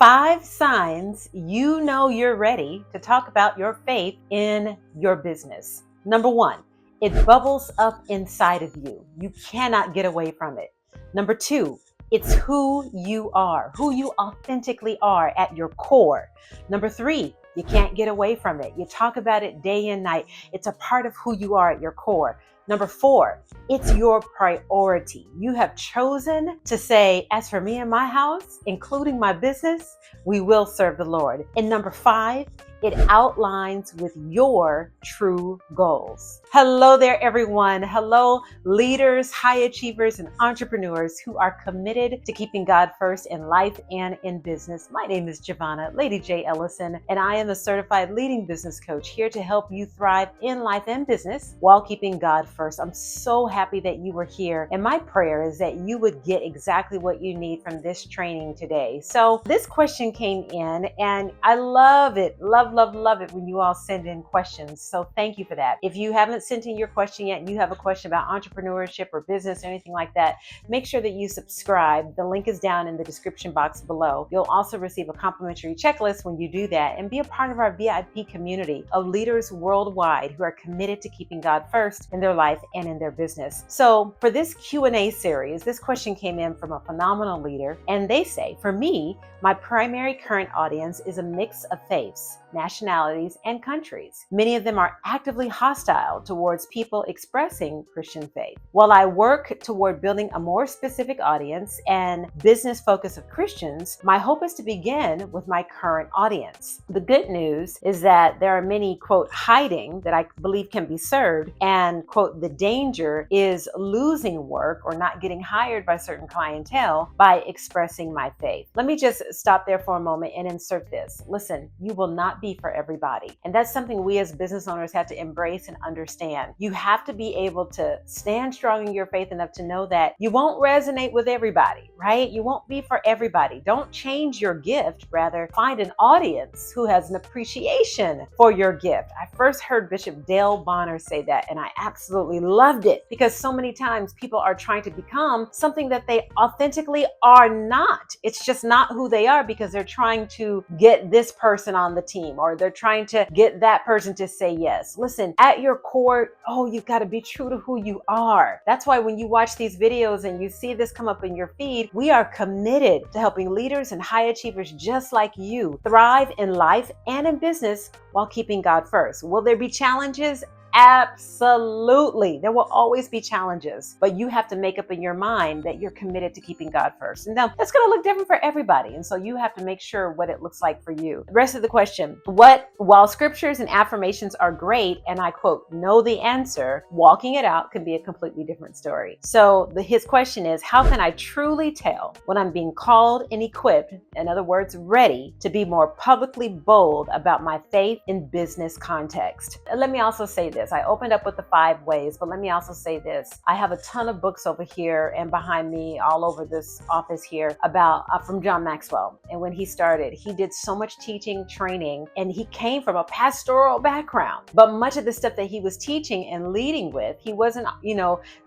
5 signs you know you're ready to talk about your faith in your business. Number 1, it bubbles up inside of you. You cannot get away from it. Number 2, it's who you authentically are at your core. Number 3, you can't get away from it. You talk about it day and night. It's a part of who you are at your core. Number 4, it's your priority. You have chosen to say, as for me and my house, including my business, we will serve the Lord. And number 5, it outlines with your true goals. Hello there, everyone. Hello, leaders, high achievers, and entrepreneurs who are committed to keeping God first in life and in business. My name is Giovanna, Lady J. Ellison, and I am a certified leading business coach here to help you thrive in life and business while keeping God first. I'm so happy that you were here, and my prayer is that you would get exactly what you need from this training today. So this question came in, and I love it. Love it when you all send in questions. So thank you for that. If you haven't sent in your question yet and you have a question about entrepreneurship or business or anything like that, make sure that you subscribe. The link is down in the description box below. You'll also receive a complimentary checklist when you do that, and be a part of our VIP community of leaders worldwide who are committed to keeping God first in their life and in their business. So for this Q&A series, this question came in from a phenomenal leader, and they say, for me, my primary current audience is a mix of faiths, nationalities, and countries. Many of them are actively hostile towards people expressing Christian faith. While I work toward building a more specific audience and business focus of Christians, my hope is to begin with my current audience. The good news is that there are many, quote, hiding that I believe can be served, and, quote, the danger is losing work or not getting hired by certain clientele by expressing my faith. Let me just stop there for a moment and insert this. Listen, you will not be for everybody. And that's something we as business owners have to embrace and understand. You have to be able to stand strong in your faith enough to know that you won't resonate with everybody, right? You won't be for everybody. Don't change your gift. Rather, find an audience who has an appreciation for your gift. I first heard Bishop Dale Bonner say that, and I absolutely loved it, because so many times people are trying to become something that they authentically are not. It's just not who they are, because they're trying to get this person on the team, or they're trying to get that person to say yes. Listen, at your core, you've got to be true to who you are. That's why when you watch these videos and you see this come up in your feed, we are committed to helping leaders and high achievers just like you thrive in life and in business while keeping God first. Will there be challenges? Absolutely. There will always be challenges, but you have to make up in your mind that you're committed to keeping God first. And now that's going to look different for everybody. And so you have to make sure what it looks like for you. The rest of the question, while scriptures and affirmations are great, and I quote, know the answer, walking it out can be a completely different story. So his question is, how can I truly tell when I'm being called and equipped, in other words, ready to be more publicly bold about my faith in business context? Let me also say this. I opened up with the 5 ways, but let me also say this. I have a ton of books over here and behind me all over this office here about from John Maxwell. And when he started, he did so much teaching, training, and he came from a pastoral background. But much of the stuff that he was teaching and leading with, he wasn't,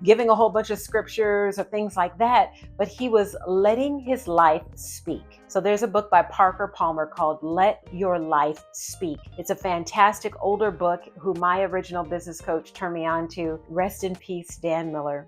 giving a whole bunch of scriptures or things like that, but he was letting his life speak. So there's a book by Parker Palmer called Let Your Life Speak. It's a fantastic older book who my original business coach turned me on to. Rest in peace, Dan Miller.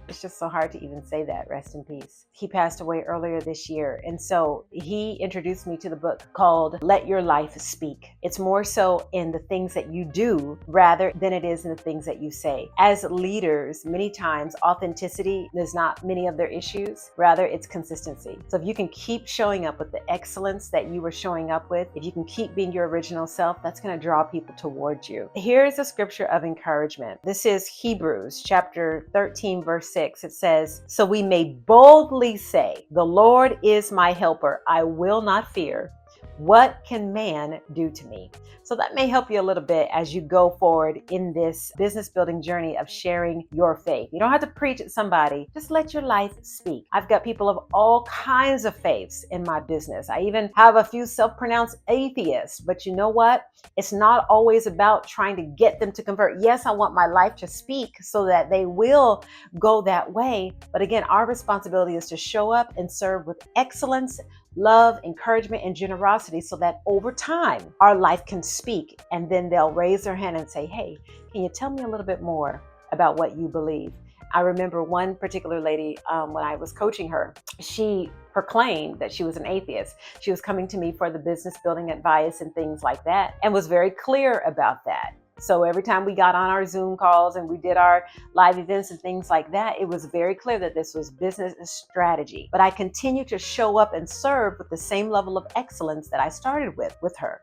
It's just so hard to even say that. Rest in peace. He passed away earlier this year. And so he introduced me to the book called Let Your Life Speak. It's more so in the things that you do rather than it is in the things that you say. As leaders, many times authenticity is not many of their issues. Rather, it's consistency. So if you can keep showing up with the excellence that you were showing up with, if you can keep being your original self, that's going to draw people towards you. Here's a scripture of encouragement. This is Hebrews chapter 13, verse 6. It says, so we may boldly say, the Lord is my helper. I will not fear. What can man do to me? So that may help you a little bit as you go forward in this business building journey of sharing your faith. You don't have to preach at somebody. Just let your life speak. I've got people of all kinds of faiths in my business. I even have a few self-pronounced atheists, but you know what? It's not always about trying to get them to convert. Yes, I want my life to speak so that they will go that way. But again, our responsibility is to show up and serve with excellence love, encouragement, and generosity so that over time our life can speak, and then they'll raise their hand and say, hey, can you tell me a little bit more about what you believe? I remember one particular lady, when I was coaching her, she proclaimed that she was an atheist. She was coming to me for the business building advice and things like that, and was very clear about that. So every time we got on our Zoom calls and we did our live events and things like that, it was very clear that this was business strategy. But I continued to show up and serve with the same level of excellence that I started with her.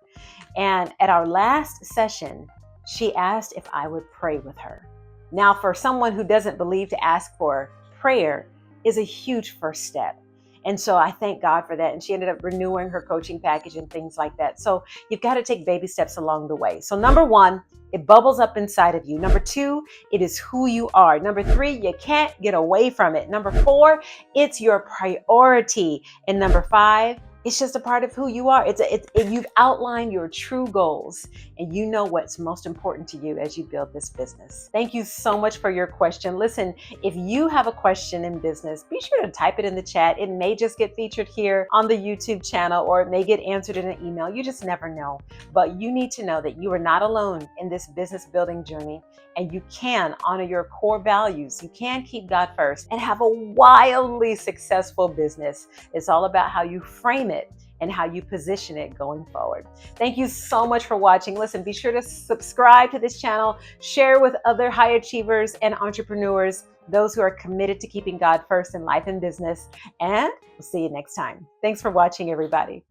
And at our last session, she asked if I would pray with her. Now, for someone who doesn't believe, to ask for prayer is a huge first step. And so I thank God for that. And she ended up renewing her coaching package and things like that. So you've got to take baby steps along the way. So number one, it bubbles up inside of you. Number two, it is who you are. Number three, you can't get away from it. Number four, it's your priority. And number five, it's just a part of who you are. You've outlined your true goals, and you know what's most important to you as you build this business. Thank you so much for your question. Listen, if you have a question in business, be sure to type it in the chat. It may just get featured here on the YouTube channel, or it may get answered in an email. You just never know. But you need to know that you are not alone in this business building journey, and you can honor your core values. You can keep God first and have a wildly successful business. It's all about how you frame it and how you position it going forward. Thank you so much for watching. Listen, be sure to subscribe to this channel, share with other high achievers and entrepreneurs, those who are committed to keeping God first in life and business, and we'll see you next time. Thanks for watching, everybody.